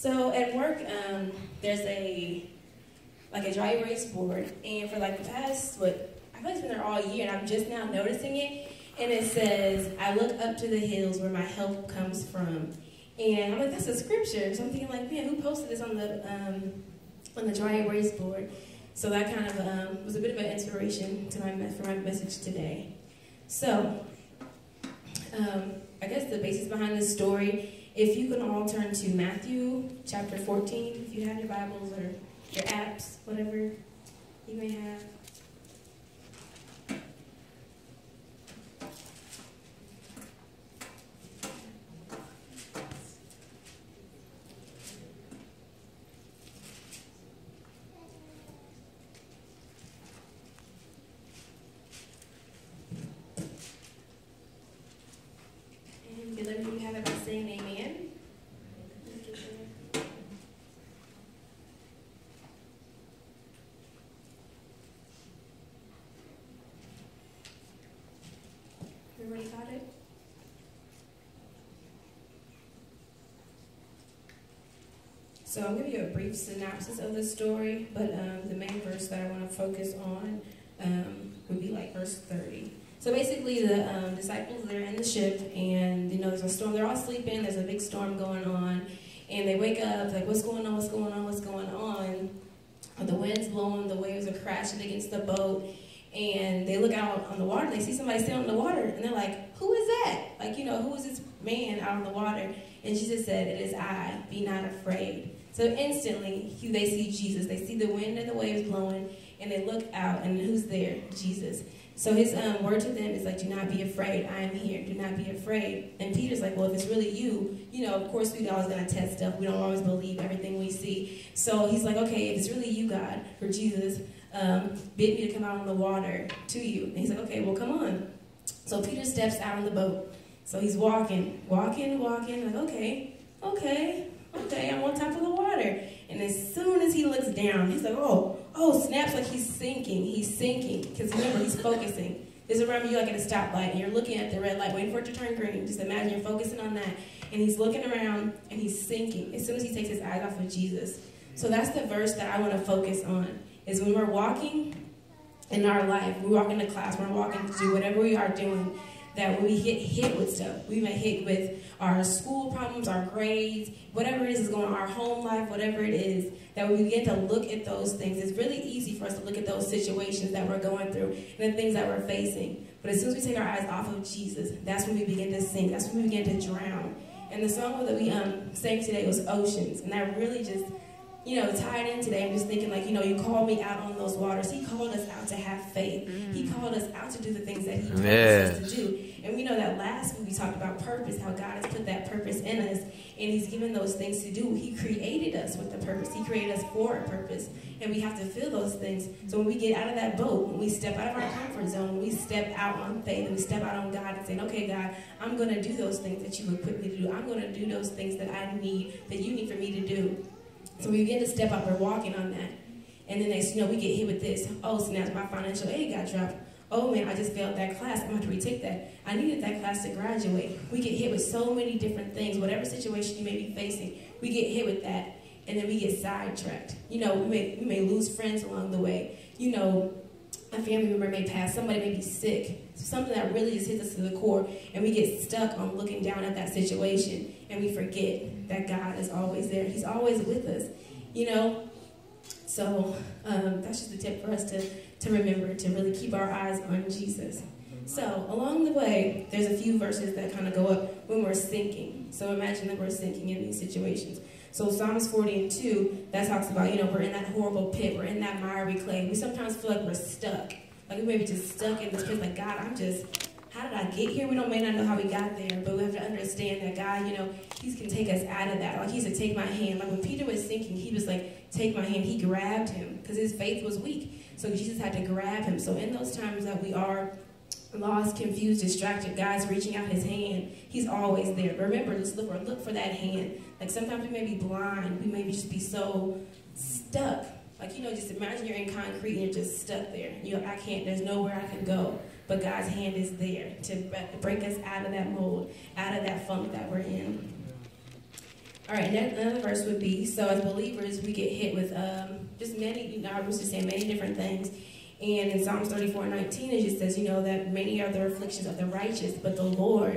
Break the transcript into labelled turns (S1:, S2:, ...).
S1: So at work, there's a dry erase board, and for like the past, I feel like it's been there all year, and I'm just now noticing it. And it says, "I look up to the hills where my help comes from." And I'm like, that's a scripture. So I'm thinking like, man, who posted this on the dry erase board? So that kind of was a bit of an inspiration to for my message today. So I guess the basis behind this story, if you can all turn to Matthew chapter 14, if you have your Bibles or your apps, whatever you may have. And let me have it by saying amen. Everybody got it? So I'll give you a brief synopsis of the story, but the main verse that I want to focus on would be like verse 30. So basically the disciples, they're in the ship, and there's a storm. They're all sleeping. There's a big storm going on, and they wake up like, what's going on, what's going on, what's going on? The wind's blowing, the waves are crashing against the boat, and they look out on the water. They see somebody standing on the water, and they're like, who is that? Like, who is this man out on the water? And Jesus said, "It is I, be not afraid." So instantly, they see Jesus. They see the wind and the waves blowing, and they look out, and who's there? Jesus. So his word to them is like, do not be afraid. I am here. Do not be afraid. And Peter's like, well, if it's really you, of course we're always going to test stuff. We don't always believe everything we see. So he's like, okay, if it's really you, God, or Jesus, bid me to come out on the water to you. And he's like, okay, well, come on. So Peter steps out on the boat. So he's walking, like, okay, I'm on top of the water. And as soon as he looks down, he's like, oh, snaps, like he's sinking. Because remember, he's focusing. This is remember you like at a stoplight, and you're looking at the red light, waiting for it to turn green. Just imagine you're focusing on that. And he's looking around, and he's sinking as soon as he takes his eyes off of Jesus. So that's the verse that I want to focus on, is when we're walking in our life, we walk into class, we're walking to do whatever we are doing, that when we get hit with stuff, we may hit with our school problems, our grades, whatever it is going on, our home life, whatever it is, that we begin to look at those things. It's really easy for us to look at those situations that we're going through and the things that we're facing. But as soon as we take our eyes off of Jesus, that's when we begin to sink. That's when we begin to drown. And the song that we sang today was Oceans. And that really just, tied in today. I'm just thinking like, you called me out on those waters. He called us out to have faith. He called us out to do the things that he told us to do. And we know that last week we talked about purpose, how God has put that purpose in us, and he's given those things to do. He created us with a purpose. He created us for a purpose, and we have to feel those things. So when we get out of that boat, when we step out of our comfort zone, when we step out on faith, and we step out on God and say, okay, God, I'm going to do those things that you would put me to do. I'm going to do those things that I need, that you need for me to do. So we begin to step up, we're walking on that. And then we get hit with this. Oh, snaps, my financial aid got dropped. Oh man, I just failed that class. I'm going to have to retake that. I needed that class to graduate. We get hit with so many different things. Whatever situation you may be facing, we get hit with that. And then we get sidetracked. We may lose friends along the way. A family member may pass. Somebody may be sick. Something that really just hits us to the core. And we get stuck on looking down at that situation. And we forget that God is always there. He's always with us. So that's just a tip for us to remember, to really keep our eyes on Jesus. So along the way, there's a few verses that kind of go up when we're sinking. So imagine that we're sinking in these situations. So Psalms 40:2, that talks about, we're in that horrible pit, we're in that miry clay. We sometimes feel like we're stuck. Like we may be just stuck in this pit, like, God, how did I get here? We may not know how we got there, but we have to understand that God, he can take us out of that. Like he said, take my hand. Like when Peter was sinking, he was like, take my hand. He grabbed him because his faith was weak. So Jesus had to grab him. So in those times that we are lost, confused, distracted, God's reaching out his hand. He's always there. Remember, just look for that hand. Like sometimes we may be blind. We may just be so stuck. Like, just imagine you're in concrete and you're just stuck there. I can't, there's nowhere I can go. But God's hand is there to break us out of that mold, out of that funk that we're in. All right, and another verse would be, so as believers, we get hit with just many, I was just saying many different things. And in Psalms 34:19, it just says, that many are the afflictions of the righteous, but the Lord